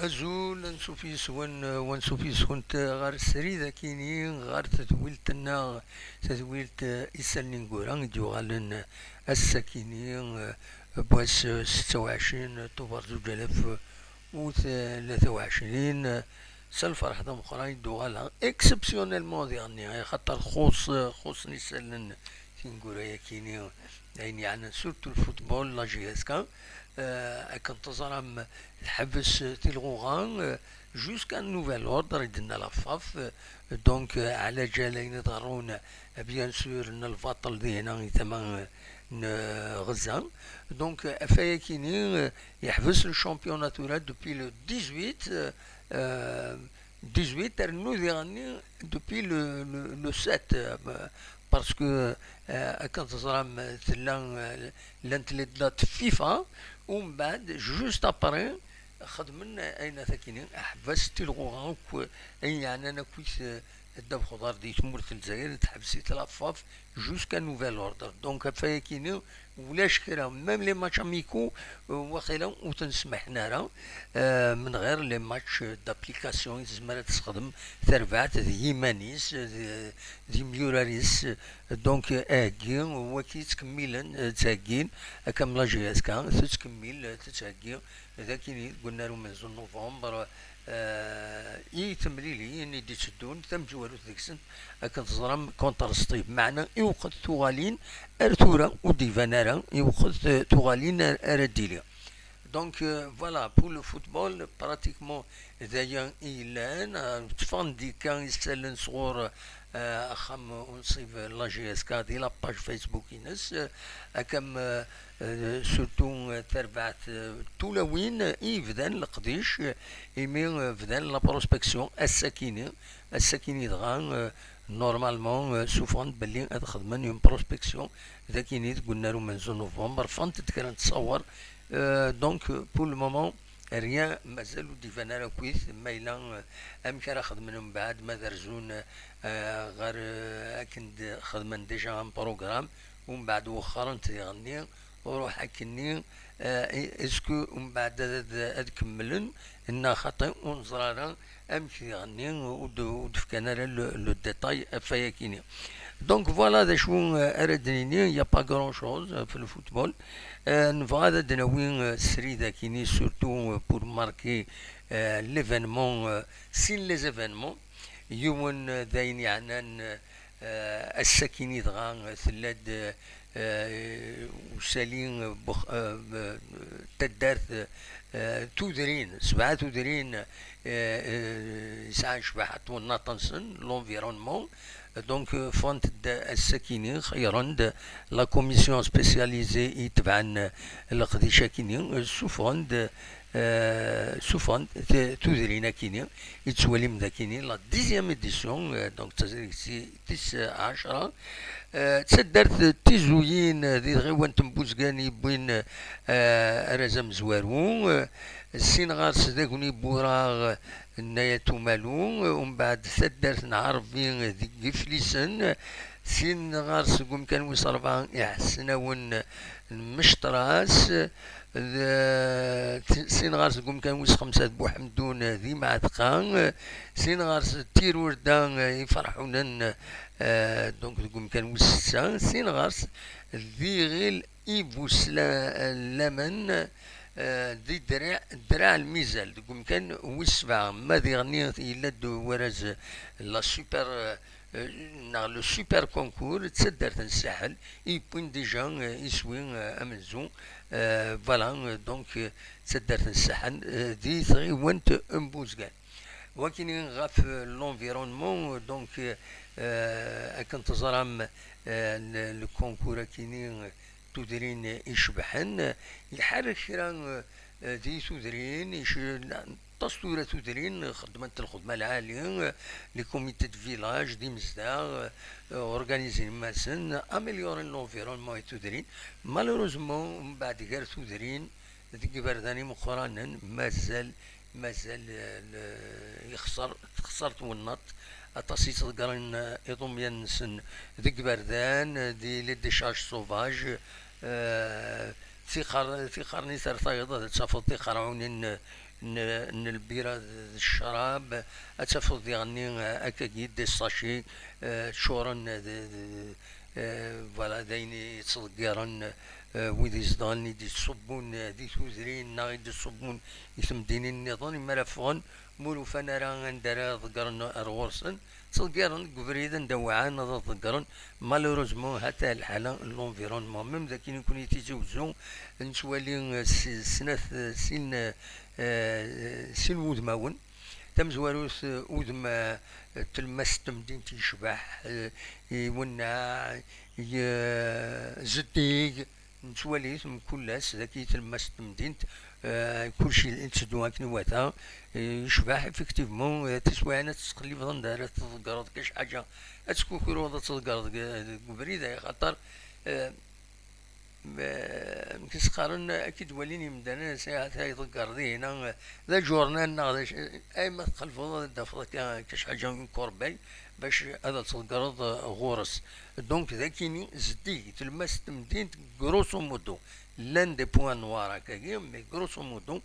أزول ونسوفيس كنت غار السريدة كيني غار تدويلتنا تدويلت إسالين قران ديوغالن السكيني بواس 26 طوبر 2023 سالفرح دا مقراي دوغالا اكسبسيونيلمون ديالني خاطر خوص نسالن تنقول كيني يعني سورتو الفوتبول لا جي اس كا كنت زرام الحبس تلغوغان جوسكا نوفيل اوردر يدنا لافاف دونك على جالين ضرون بيان سور ان الفاطل دينا تمام غزة دونك افايكيني يحبس الشامبيونات دوبي لو 18 18 ترنو ديالني دوبي لو 7 باسكو كنت زرام تلا لانت لات فيفا ومن بعد جوست ابري خدمن اين ثاكيني حبست الغوغا اي يعني انا كنت الدب خضار دي تمورت الجزائر تحبسي تلافاف جوسكا نوفيل اوردر دونك فايكيني ولاش كرا ميم لي ماتش اميكو واخيلا وتنسمح نارا من غير لي ماتش دابليكاسيون تزمر تستخدم ثربعت ذي مانيس ذي ميوراريس دونك اكي وكي تكميلا تاكين كاملا جياس كان تتكمل تتاكي ذاكيني قلنا له من نوفمبر اي تمليلي اني دي تشدون تم جوالو ذيكسن كنت زرام كونتر ستيف معنا يوقد توغالين ارتورا وديفانارا يوقد توغالين ارديليا دونك فوالا بور لو فوتبول براتيكمون دايا ايلان تفاندي كان يسالن صغور اخم ونصيف لا جي اس كا دي لاباج فيسبوك ينس كم سورتو تربعت تولوين اي فدان القديش ايمي فدان لا بروسبكسيون الساكيني دغا نورمالمون سوفون بلي خدمن يوم بروسبكسيون ذاكيني قلنا له من نوفمبر فانت كان تصور دونك بور لو مومون ريان مازالو ديفانا كويس مايلا امكان خدمنا من بعد ما درزون غير اكن خدمن ديجا ان بروغرام ومن بعد وخرا تغني وروح اكني اسكو ومن بعد كملن ان خاطئ ونزرارا امشي يغني ودفكنا لو ديتاي فياكيني دونك فوالا ذا شو اردنيني يا با غران شوز في الفوتبول نبغى دناوين سري ذاكيني سورتو بور ماركي ليفينمون سين لي زيفينمون يوم ذاين يعني الساكيني دغا ثلاد وسالين تدارت تودرين 7 يسعى شبحة ونطنسن لونفيرونمون دونك فونت الساكيني خيرا لا كوميسيون سبيسياليزي يتبعن القديشة كيني سوفوند تودرينا كيني يتسولي من ذاكيني لا ديزيام اديسيون دونك تسعة عشرة تسدرت تيزوين ذي غيوان تنبوزكاني بوين رزم زوارو السين غارس ذاكوني بوراغ نايا تومالو ومن بعد سدرت نعرفين ذي فليسن سين غارس قوم كان وصرفان يحسنون المشتراس سين غارس قوم كان ويس 5 بوحمدون ذي معتقان سين غارس تيرور دان يفرحونن دونك قوم كان ويس سين غارس ذي غيل إيبوس لمن دي دراع الميزال قوم كان ويسبع ما ذي غني إلا دو ورز لا سوبر لو سوبر كونكور تسدرت الساحل يبوين ديجا يسوي امزون فوالا دونك تسدرت الساحل دي ثغي وانت امبوزكان ولكن غاف لونفيرونمون دونك كنت زرام الكونكور كيني تودرين يشبحن يحرك شرا دي تودرين تصويرة تودرين خدمت الخدمة العالية لي كوميتي دو فيلاج دي مزداغ اورغانيزين ماسن اميليورين لونفيرونمون تودرين مالوروزمون من بعد غير تودرين ديك برداني مقرانا مازال خسرت ونط اتصيت قرن اضميان نسن ديك بردان دي لي ديشارج سوفاج في قرني ثرثايض تشافط قرعونين البيرة الشراب أتفض يعني أكاكيد دي ساشي شورن فوالا دايني تصدقرن ويدي زدان دي الصبون دي توزرين ناغي دي الصبون يثم ديني النظام مرافغن مولو فانا راه ندارا ضقرن أرغورسن تصدقرن قبريدا دوعان ضقرن مالوروزمون حتى الحالة لونفيرونمون ميم ذاك يكون يتزوجون نتوالي سنة سن وذماون تمزواروث وذم تلمس تمدين تيشبح يونع زديق نتواليث من كلاس ذاك تلمس تمدين كلشي تسدو كنواتا يشبح افكتيفمون تسوى انا تقلب ظن تذكرت كاش حاجه اتسكوكرو تذكرت بريده خاطر كيسقارن اكيد وليني مدانا ساعات هاي ذكر هنا ذا جورنال ناضي اي ما تخلفوا دافض كاش حاجه من كوربي باش هذا تذكرت غورس دونك ذاكيني زدي تلمس تمدين غروسو مودو لان دي بوان نوار هكاكي مي غروسو مودو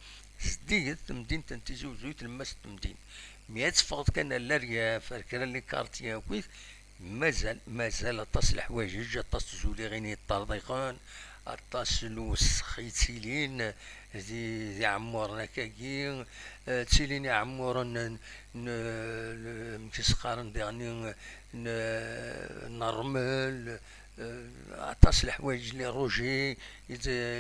زدي تمدين تنتيزو تلمس تمدين ميات فقط كان لاريا فاكر لي كارتيا كويس مازال اطاس الحوايج اطاس زولي غيني الطرديقان اطاس لوس خيتيلين ذي عمورنا كاكي تسيليني عمورن مكيسقارن يعني نرمل اطاس الحوايج لي روجي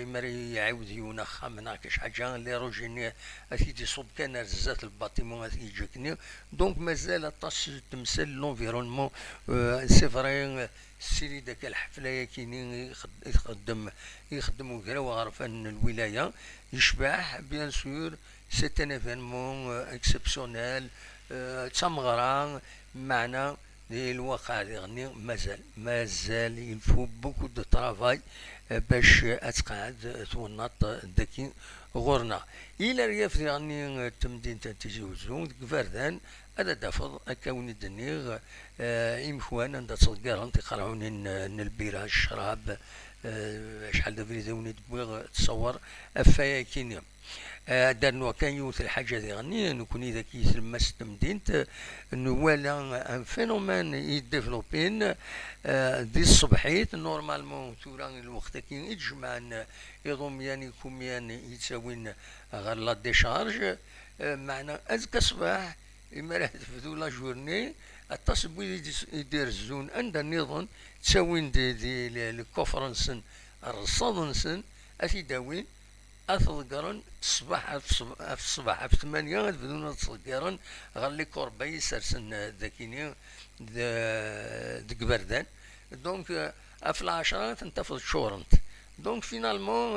مري يعاود يونخ من كاش حاجه لي روجي اكيد يصب كان رزات الباطيمون يجيكني دونك مازال اطاس تمثال لونفيرونمون سي فري سيري داك الحفله كاينين يخدم وكرا وغرفان الولايه يشبح بيان سور سي ان ايفينمون اكسبسيونيل تمغرا معنا الواقع يعني مازال يلفو بوكو دو طرافاي باش اتقعد تونط داكي غورنا الى رياف يعني تمدين تنتيزوزو فردان هذا دافض اكاون الدنيغ يمكوان عند تصدقار تقرعون البيرة الشراب شحال دافري زوني تبغي تصور افايا كينيا دارنا كان يوث الحاجه دي غني نكون اذا كيسلمس تمدينت نوالا ان فينومين يديفلوبين دي الصبحيت نورمالمون تورا الوقت كي يتجمعن يضم يعني كوميان يتساوين غير لا ديشارج معنا ازكى صباح اما راه تفدو لا جورني التصب يدير الزون عند النظام تساوين دي الكونفرنسن الرصادنسن اثي داوين أتذكرن الصباح في الصباح في 8 بدون تذكرن غير لي كوربي سرسن ذاكيني ديك بردان دونك في العشرة تنتفض شورنت دونك فينالمون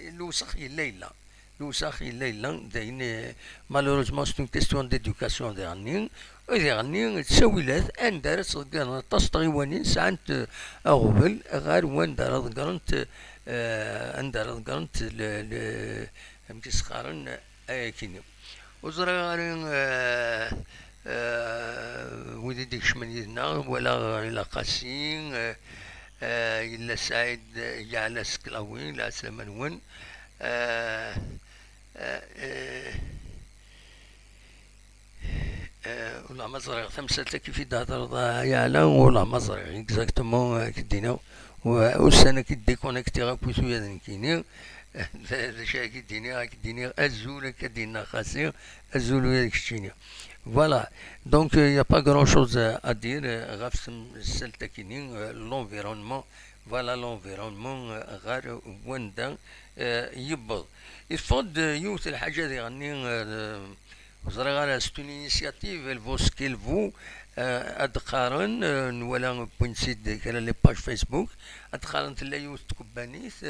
الوسخ الليلة الوسخ الليلة داين مالوروزمون سي اون كيستيون ديدوكاسيون ديغني وديغني تساويلات ان دارت تذكرن تصطغيوانين ساعات أغبل غير وان دارت تذكرنت عندها قرنت مكيسقارن كيني وزرا ودي ديك شمنيدنا ولا إلا قاسين إلا سعيد جعل سكلاوين لا سلمانون ولا مزرعة ثمسة كيف يدهدر يعلم ولا مزرعة اكزاكتومون كدينا والسنة كيديكونيكتي غاكوسو يدن كيني شا كيديني الزول كدينا خاسير الزول يدك الشيني فوالا دونك يا با غران شوز ا دير غاف السلتا كيني لونفيرونمون فوالا لونفيرونمون غير وندا يبض يفض يوث الحاجة دي غني وزرا سيت اون انيسياتيف الفوس كيلفو ادقارن ولا بوينسيد كاين لي باج فيسبوك ادقارن تلا يوث تكبانيث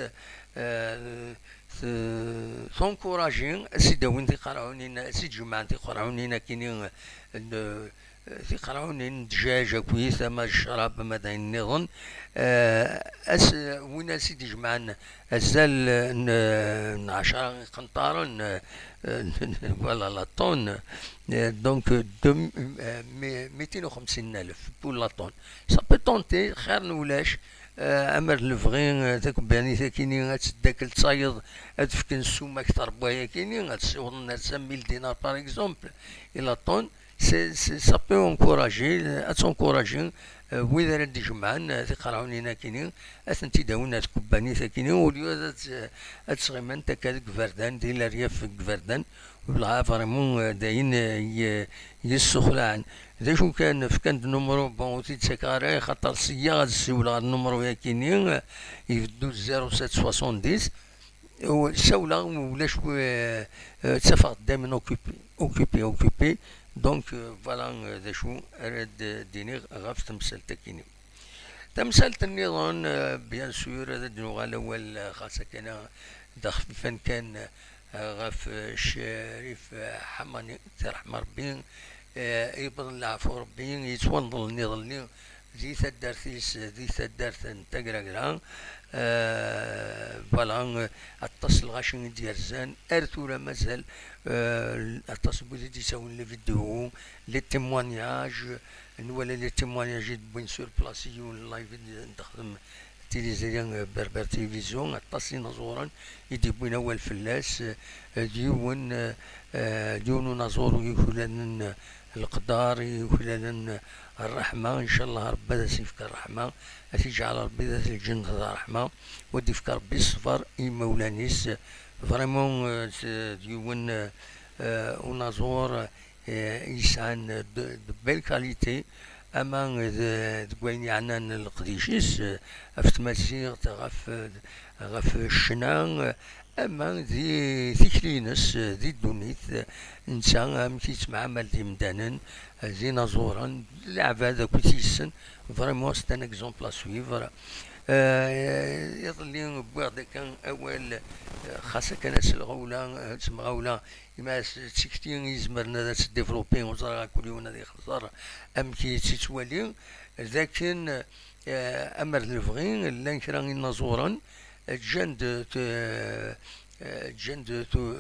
سونكوراجين سيداوين تيقراونينا سي جماعة تيقراونينا كاينين تيقراونين دجاجة كويسة ما الشراب ما داين النظام وين سيدي جمعنا ازال 10 قنطار فوالا لا طون دونك 250,000 بور لا طون سا بو طونتي خير نولاش امر لفغين تكباني تاكيني غتداك تصايد ادفكن السومه اكثر بوايا كيني غتسيوض الناس 1000 دينار باغ اكزومبل الى طون سا بو انكوراجي اتونكوراجي وإذا رد جمعان تقرعون هنا كيني أثنتي داونا تكباني ثاكيني وليو أتسغيمان تكادك فردان دي الرياف فردان وبالغا فريمون داين يسخلعن إذا شو كان فكان نمرو بون تيتساكاري خاطر سيا غاد السيول غاد النمرو ياكيني يفدو 0770 ساولا ولاش تسافق دائما اوكيبي دونك فوالا ذا شو اراد ديني غاف تمثال تاكيني تمثال النظام بيان سور هذا دنوغا الاول خاصة كان خفيفا كان غاف الشريف حماني ترحم ربي يبض العفو ربي يتوضل النظام ذي ثدارثيس ذي ثدارث نتاقرا فوالا اتصل غاشن ديال ارثورا مازال اتصل بودي تيساون لي فيديو لي تيموانياج ولا لي تيموانياج بوين سور بلاسيون لايف نخدم تيليزيان بربر تيليفزيون اتصل نزورا يدي بوين اول فلاس ديون نزور يخلان القدار يخلان الرحمة إن شاء الله ربي يسيفك الرحمة تجعل ربي ذات الجنة الرحمة وديفك ربي الصفر مولانيس فريمون ديون ونازور يسعن بيل كاليتي أما تقوين يعني القديشيس أفتماسي غف الشنان أما ذي ثكلينس ذي دونيت إنسان مكيت مع مال مدانا ذي نازورا العبادة كوتيسن فريمون سي ان اكزومبل سويفر يظل بواغ كان أول خاصة كانت الغولة تمغولة إما تسكتين يزمرنا ذات ديفلوبي وزرا كل يوم هذا يخسر أم كي تتوالي لكن أمر الفغين لان كران نازورا جند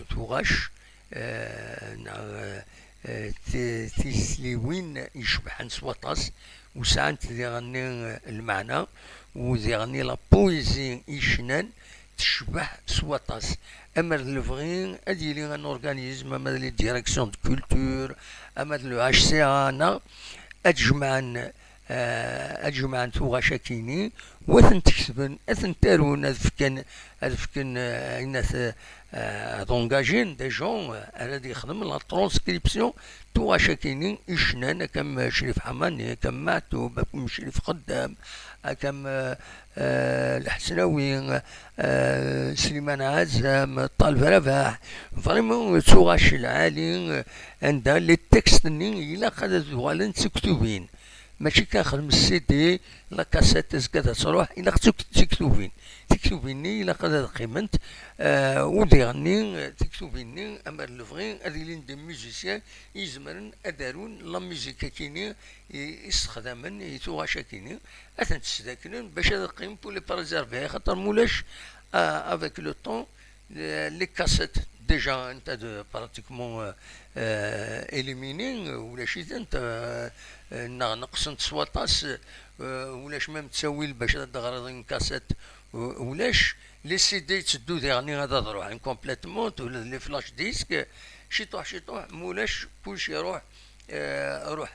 تغاش تسليوين يشبحن سواطاس وساعات ذي المعنى وذي غني لا بويزي يشنان تشبح سواطاس اما الفغين ادي لي ان اورغانيزم اما لي ديريكسيون دو كولتور اما لو اش سي انا اجمعن توغاشا كيني وثن تكسبن اثن تارون اذفكن الناس دونجاجين دي جون الذي يخدم لا ترانسكريبسيون توغاشا كيني اشنان كم شريف حماني كم معتوب كم شريف خدام كم الحسناوي سليمان عزام طالب رباح فريمون توغاش العالي عندها لي تكست الى قد زوالن تكتبين ماشي كنخدم السي دي لا كاسيت زكاة تروح الى تكتبيني الى قد قيمنت وديغني تكتبيني اما الفغي هذي لين دي ميوزيسيان يزمرن ادارون لا ميوزيكا كيني يستخدمن يتوغاشا كيني اثن تستاكنن باش هذا قيم بولي بريزيرفي خاطر مولاش افيك لو طون لي كاسيت ديجا انت براتيكمون اليميني ولا شي انت نقصن سواطاس ولاش ما متساوي باش تغرض كاسيت ولاش لي سي دي تسدو يعني هذا تروح كومبليتمون ولا لي فلاش ديسك شي طوح مولاش كلشي يروح روح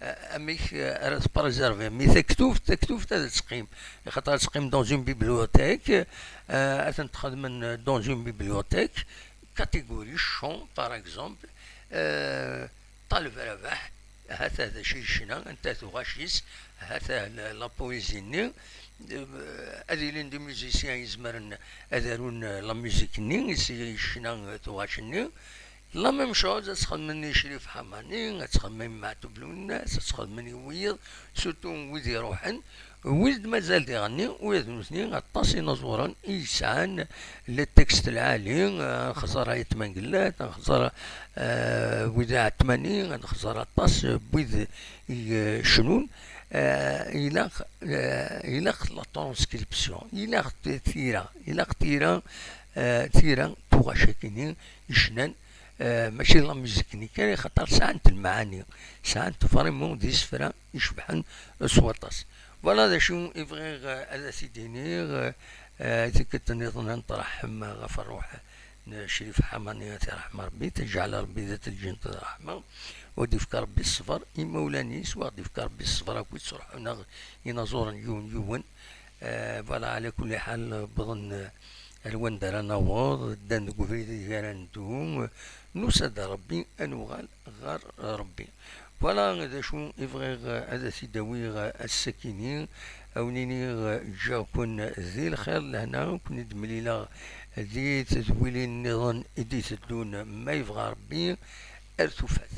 اميك راه بريزيرفي مي تكتوف تقيم خاطر تقيم دون اون بيبليوتيك اثن تخدم دون اون بيبليوتيك كاتيجوري شون باغ اكزومبل طالب رباح هذا شي شنا انت تغاشيس هذا لا بويزيني هذه لين دي ميوزيسيان يزمرن هذارون لا ميوزيك ني شنا تغاشني لا ميم شوز تخدمني شريف حماني تخدمني معتوب الناس تخدمني ويض سورتو ويض يروحن ويض مازال يغني ويض مثني غطاسي نزورا إيسان للتكست العالي خسارة يتمن قلات خسارة وذاع 80 خسارة طاس بويض شنون إلاق لا ترانسكريبسيون إلاق تيرا توغاشاكيني يشنان ماشي لا ميوزيك كان خاطر ساعات المعاني ساعات فريمون دي سفرا يشبحن سواطاس فوالا هذا شو يبغي هذا سيديني تكت نظن نطرح ما غفر روح شريف حمانية رحمة ربي تجعل ربي ذات الجنة رحمة ودي فكر ربي الصفر إما ولانيس ودي فكر ربي الصفر أكويت صرح ينظر يون فوالا على كل حال بظن الوان دار نواض دان قفريد غير ندوم نسد ربي أنوغال غار ربي فوالا هذا شو يبغي هذا سيداوي السكينين او نيني جا كون ذي الخير لهنا كون دمليلا ذي تزويلين النظام إدي تدون ما يبغى ربي ارتفات